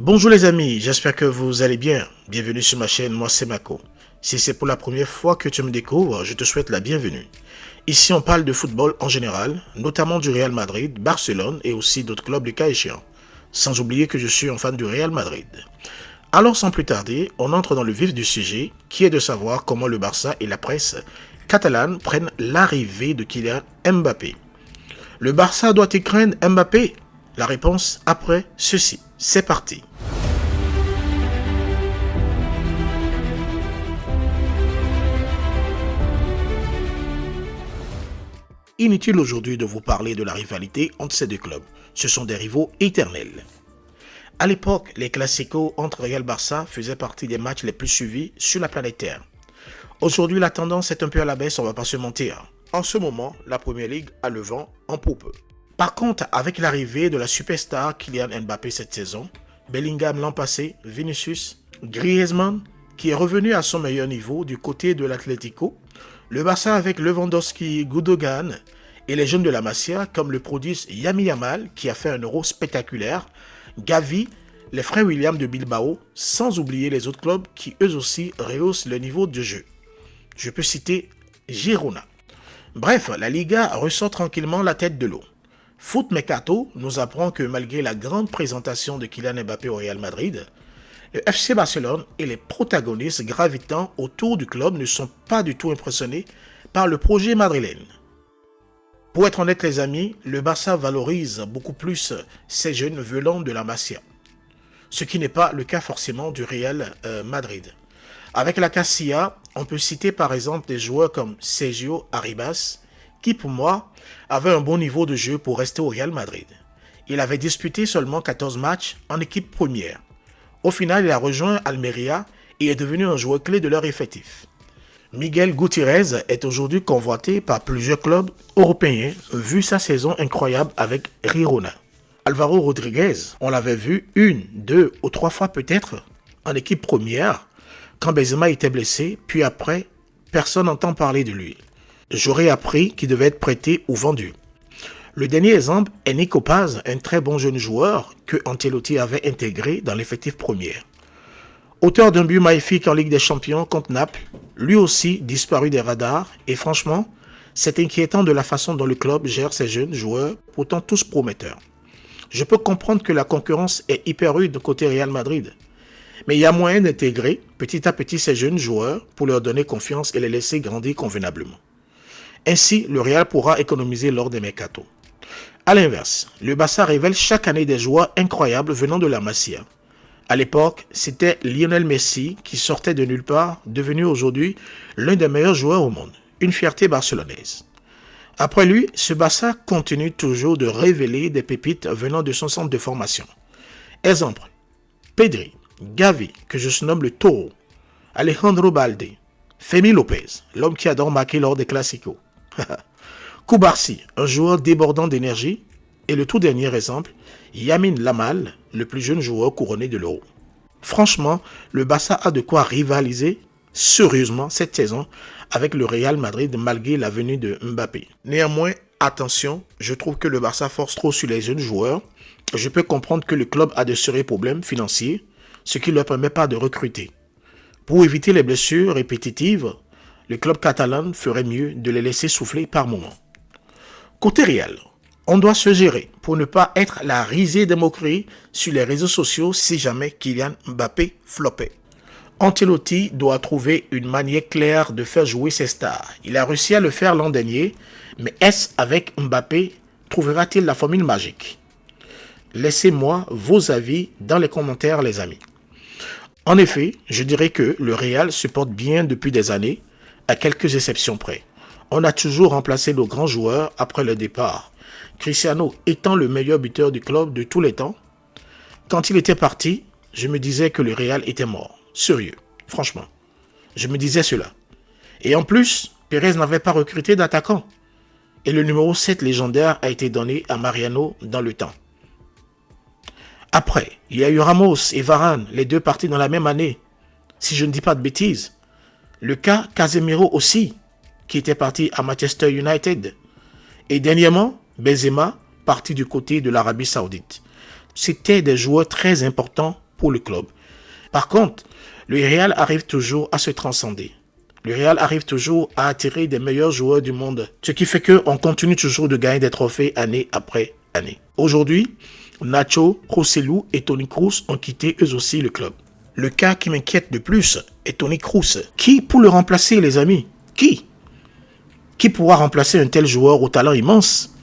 Bonjour les amis, j'espère que vous allez bien. Bienvenue sur ma chaîne, moi c'est Mako. Si c'est pour la première fois que tu me découvres, je te souhaite la bienvenue. Ici on parle de football en général, notamment du Real Madrid, Barcelone et aussi d'autres clubs du cas échéant. Sans oublier que je suis un fan du Real Madrid. Alors sans plus tarder, on entre dans le vif du sujet, qui est de savoir comment le Barça et la presse catalane prennent l'arrivée de Kylian Mbappé. Le Barça doit-il craindre Mbappé? La réponse après ceci. C'est parti. Inutile aujourd'hui de vous parler de la rivalité entre ces deux clubs. Ce sont des rivaux éternels. À l'époque, les classicos entre Real Barça faisaient partie des matchs les plus suivis sur la planète Terre. Aujourd'hui, la tendance est un peu à la baisse, on va pas se mentir. En ce moment, la Premier League a le vent en poupe. Par contre, avec l'arrivée de la superstar Kylian Mbappé cette saison, Bellingham l'an passé, Vinicius, Griezmann, qui est revenu à son meilleur niveau du côté de l'Atlético, le Barça avec Lewandowski, Gundogan et les jeunes de la Masia comme le prodige Lamine Yamal qui a fait un euro spectaculaire, Gavi, les frères William de Bilbao, sans oublier les autres clubs qui eux aussi rehaussent le niveau de jeu. Je peux citer Girona. Bref, la Liga ressort tranquillement la tête de l'eau. Foot Mercato nous apprend que malgré la grande présentation de Kylian Mbappé au Real Madrid, le FC Barcelone et les protagonistes gravitant autour du club ne sont pas du tout impressionnés par le projet madrilène. Pour être honnête les amis, le Barça valorise beaucoup plus ces jeunes venant de la Masia, ce qui n'est pas le cas forcément du Real Madrid. Avec la Castilla, on peut citer par exemple des joueurs comme Sergio Arribas, qui pour moi avait un bon niveau de jeu pour rester au Real Madrid. Il avait disputé seulement 14 matchs en équipe première. Au final, il a rejoint Almeria et est devenu un joueur clé de leur effectif. Miguel Gutiérrez est aujourd'hui convoité par plusieurs clubs européens vu sa saison incroyable avec Girona. Alvaro Rodriguez, on l'avait vu 1, 2 ou 3 fois peut-être en équipe première quand Benzema était blessé, puis après, personne n'entend parler de lui. J'aurais appris qu'il devait être prêté ou vendu. Le dernier exemple est Nico Paz, un très bon jeune joueur que Ancelotti avait intégré dans l'effectif premier. Auteur d'un but magnifique en Ligue des Champions contre Naples, lui aussi disparu des radars et franchement, c'est inquiétant de la façon dont le club gère ces jeunes joueurs, pourtant tous prometteurs. Je peux comprendre que la concurrence est hyper rude côté Real Madrid, mais il y a moyen d'intégrer petit à petit ces jeunes joueurs pour leur donner confiance et les laisser grandir convenablement. Ainsi, le Real pourra économiser lors des mercatos. A l'inverse, le Barça révèle chaque année des joueurs incroyables venant de la Masia. À l'époque, c'était Lionel Messi qui sortait de nulle part, devenu aujourd'hui l'un des meilleurs joueurs au monde, une fierté barcelonaise. Après lui, ce Barça continue toujours de révéler des pépites venant de son centre de formation. Exemple, Pedri, Gavi, que je surnomme le Taureau, Alejandro Balde, Femi Lopez, l'homme qui adore marquer lors des classicos. Koubarsi, un joueur débordant d'énergie, et le tout dernier exemple, Lamine Yamal, le plus jeune joueur couronné de l'Euro. Franchement, le Barça a de quoi rivaliser sérieusement cette saison avec le Real Madrid malgré la venue de Mbappé. Néanmoins, attention, je trouve que le Barça force trop sur les jeunes joueurs. Je peux comprendre que le club a de sérieux problèmes financiers, ce qui ne leur permet pas de recruter. Pour éviter les blessures répétitives, le club catalan ferait mieux de les laisser souffler par moment. Côté Real, on doit se gérer pour ne pas être la risée des moqueries sur les réseaux sociaux si jamais Kylian Mbappé flopait. Ancelotti doit trouver une manière claire de faire jouer ses stars. Il a réussi à le faire l'an dernier, mais est-ce avec Mbappé trouvera-t-il la formule magique? Laissez-moi vos avis dans les commentaires les amis. En effet, je dirais que le Real se porte bien depuis des années, à quelques exceptions près. On a toujours remplacé nos grands joueurs après le départ. Cristiano étant le meilleur buteur du club de tous les temps, quand il était parti, je me disais que le Real était mort. Sérieux, franchement. Je me disais cela. Et en plus, Pérez n'avait pas recruté d'attaquant. Et le numéro 7 légendaire a été donné à Mariano dans le temps. Après, il y a eu Ramos et Varane, les deux partis dans la même année. Si je ne dis pas de bêtises. Le cas Casemiro aussi, qui était parti à Manchester United. Et dernièrement, Benzema, parti du côté de l'Arabie Saoudite. C'étaient des joueurs très importants pour le club. Par contre, le Real arrive toujours à se transcender. Le Real arrive toujours à attirer des meilleurs joueurs du monde, ce qui fait qu'on continue toujours de gagner des trophées année après année. Aujourd'hui, Nacho, Joselu et Toni Kroos ont quitté eux aussi le club. Le cas qui m'inquiète le plus est Toni Kroos. Qui pour le remplacer, les amis? Qui pourra remplacer un tel joueur au talent immense,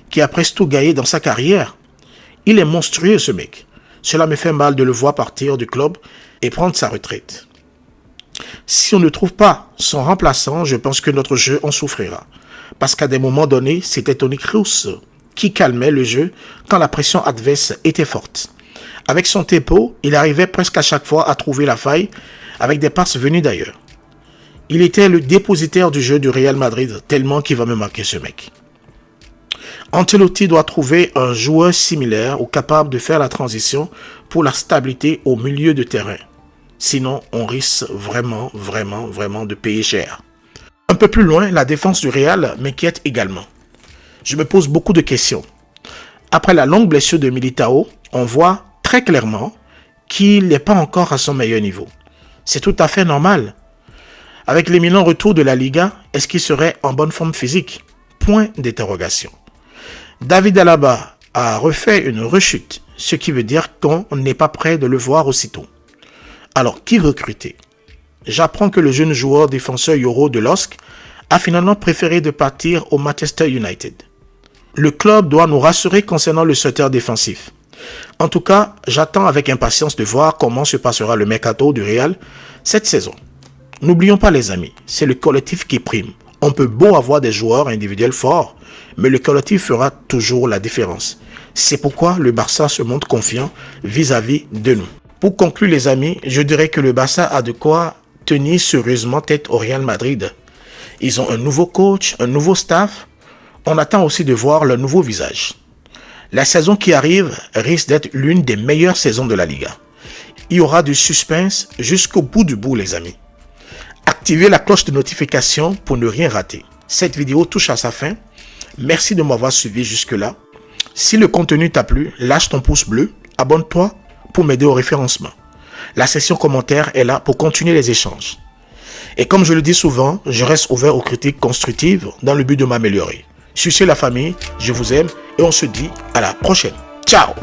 qui a presque tout gagné dans sa carrière? Il est monstrueux, ce mec. Cela me fait mal de le voir partir du club et prendre sa retraite. Si on ne trouve pas son remplaçant, je pense que notre jeu en souffrira. Parce qu'à des moments donnés, c'était Toni Kroos qui calmait le jeu quand la pression adverse était forte. Avec son tempo, il arrivait presque à chaque fois à trouver la faille avec des passes venues d'ailleurs. Il était le dépositaire du jeu du Real Madrid, tellement qu'il va me marquer ce mec. Ancelotti doit trouver un joueur similaire ou capable de faire la transition pour la stabilité au milieu de terrain. Sinon, on risque vraiment de payer cher. Un peu plus loin, la défense du Real m'inquiète également. Je me pose beaucoup de questions. Après la longue blessure de Militao, on voit très clairement qu'il n'est pas encore à son meilleur niveau. C'est tout à fait normal. Avec l'imminent retour de la Liga, est-ce qu'il serait en bonne forme physique? Point d'interrogation. David Alaba a refait une rechute, ce qui veut dire qu'on n'est pas prêt de le voir aussitôt. Alors, qui recruter? J'apprends que le jeune joueur défenseur Yoro de LOSC a finalement préféré de partir au Manchester United. Le club doit nous rassurer concernant le secteur défensif. En tout cas, j'attends avec impatience de voir comment se passera le mercato du Real cette saison. N'oublions pas les amis, c'est le collectif qui prime. On peut beau avoir des joueurs individuels forts, mais le collectif fera toujours la différence. C'est pourquoi le Barça se montre confiant vis-à-vis de nous. Pour conclure les amis, je dirais que le Barça a de quoi tenir sérieusement tête au Real Madrid. Ils ont un nouveau coach, un nouveau staff. On attend aussi de voir leur nouveau visage. La saison qui arrive risque d'être l'une des meilleures saisons de la Liga. Il y aura du suspense jusqu'au bout du bout les amis. Activez la cloche de notification pour ne rien rater. Cette vidéo touche à sa fin. Merci de m'avoir suivi jusque-là. Si le contenu t'a plu, lâche ton pouce bleu, abonne-toi pour m'aider au référencement. La section commentaires est là pour continuer les échanges. Et comme je le dis souvent, je reste ouvert aux critiques constructives dans le but de m'améliorer. Sur ce la famille, je vous aime et on se dit à la prochaine. Ciao!